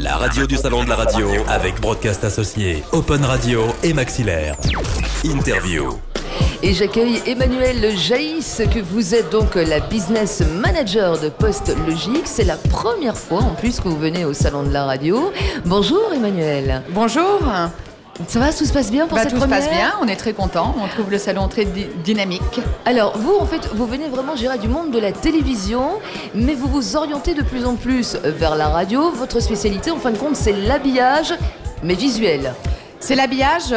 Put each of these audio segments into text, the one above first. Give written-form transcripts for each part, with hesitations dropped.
La radio du salon de la radio avec Broadcast Associé, Open Radio et Maxillaire. Interview. Et j'accueille Emmanuelle Jaïs, que vous êtes donc la business manager de PostLogic. C'est la première fois en plus que vous venez au salon de la radio. Bonjour Emmanuelle. Bonjour. Ça va, tout se passe bien pour cette première? Tout se passe bien, on est très contents, on trouve le salon très dynamique. Alors vous, en fait, vous venez vraiment, gérer du monde de la télévision, mais vous vous orientez de plus en plus vers la radio. Votre spécialité, en fin de compte, c'est l'habillage, mais visuel. C'est l'habillage.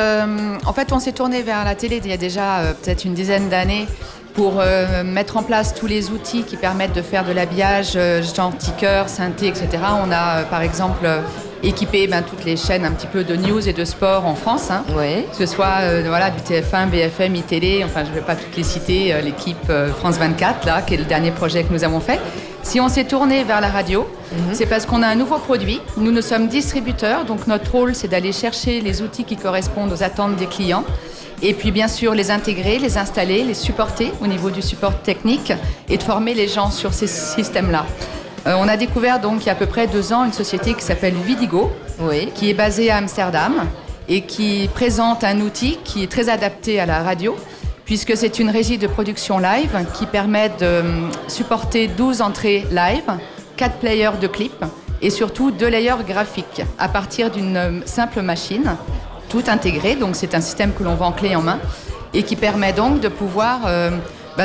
En fait, on s'est tourné vers la télé il y a déjà peut-être une dizaine d'années pour mettre en place tous les outils qui permettent de faire de l'habillage, genre ticker, synthé, etc. On a, par exemple, équipé toutes les chaînes un petit peu de news et de sport en France, Oui. que ce soit du TF1, BFM, iTélé, enfin je ne vais pas toutes les citer, l'équipe France 24, là, qui est le dernier projet que nous avons fait. Si on s'est tourné vers la radio, c'est parce qu'on a un nouveau produit. Nous sommes distributeurs, donc notre rôle, c'est d'aller chercher les outils qui correspondent aux attentes des clients. Et puis, bien sûr, les intégrer, les installer, les supporter au niveau du support technique et de former les gens sur ces systèmes-là. On a découvert, donc, il y a à peu près 2 ans, une société qui s'appelle Vidigo, Oui. qui est basée à Amsterdam et qui présente un outil qui est très adapté à la radio, puisque c'est une régie de production live qui permet de supporter 12 entrées live, 4 players de clips et surtout 2 layers graphiques à partir d'une simple machine, tout intégré. Donc c'est un système que l'on vend clé en main et qui permet donc de pouvoir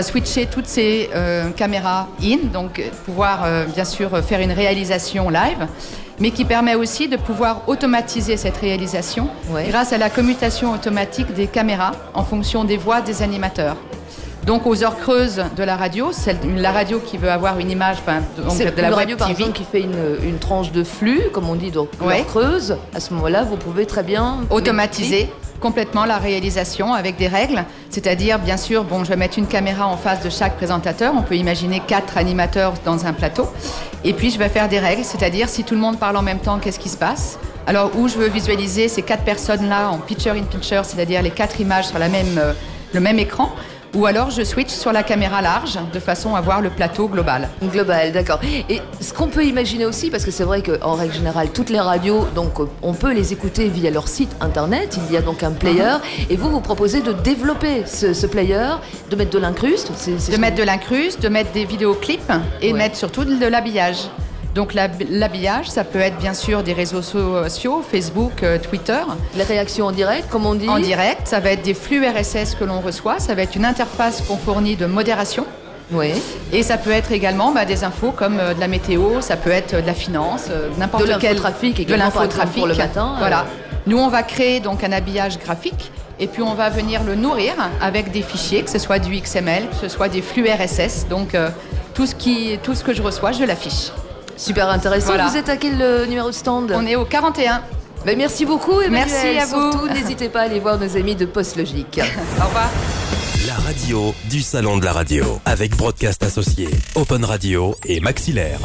switcher toutes ces caméras donc pouvoir bien sûr faire une réalisation live, mais qui permet aussi de pouvoir automatiser cette réalisation grâce à la commutation automatique des caméras en fonction des voix des animateurs. Donc aux heures creuses de la radio, c'est la radio qui veut avoir une image, c'est de la radio web par TV. exemple qui fait une tranche de flux, comme on dit, donc heure creuse. À ce moment-là, vous pouvez très bien automatiser complètement la réalisation avec des règles, c'est-à-dire bien sûr, je vais mettre une caméra en face de chaque présentateur, on peut imaginer 4 animateurs dans un plateau, et puis je vais faire des règles, c'est-à-dire si tout le monde parle en même temps, qu'est-ce qui se passe? Alors où je veux visualiser ces 4 personnes-là en picture-in-picture, c'est-à-dire les 4 images sur le même écran, ou alors je switch sur la caméra large de façon à voir le plateau global. Global, d'accord. Et ce qu'on peut imaginer aussi, parce que c'est vrai qu'en règle générale, toutes les radios, donc on peut les écouter via leur site internet, il y a donc un player, et vous proposez de développer ce player, de mettre de l'incruste. De mettre de l'incruste, de mettre des vidéoclips et de mettre surtout de l'habillage. Donc l'habillage, ça peut être bien sûr des réseaux sociaux, Facebook, Twitter. Les réactions en direct, comme on dit. En direct, ça va être des flux RSS que l'on reçoit, ça va être une interface qu'on fournit de modération. Oui. Et ça peut être également des infos comme de la météo, ça peut être de la finance, n'importe quel... De l'infotrafic pour le matin. Voilà. Nous, on va créer donc un habillage graphique et puis on va venir le nourrir avec des fichiers, que ce soit du XML, que ce soit des flux RSS. Donc tout ce que je reçois, je l'affiche. Super intéressant. Voilà. Vous êtes à quel numéro de stand? On est au 41. Merci beaucoup, Emmanuelle. Merci à vous. Surtout, n'hésitez pas à aller voir nos amis de PostLogic. Au revoir. La radio du salon de la radio avec Broadcast Associé, Open Radio et Maxillaire.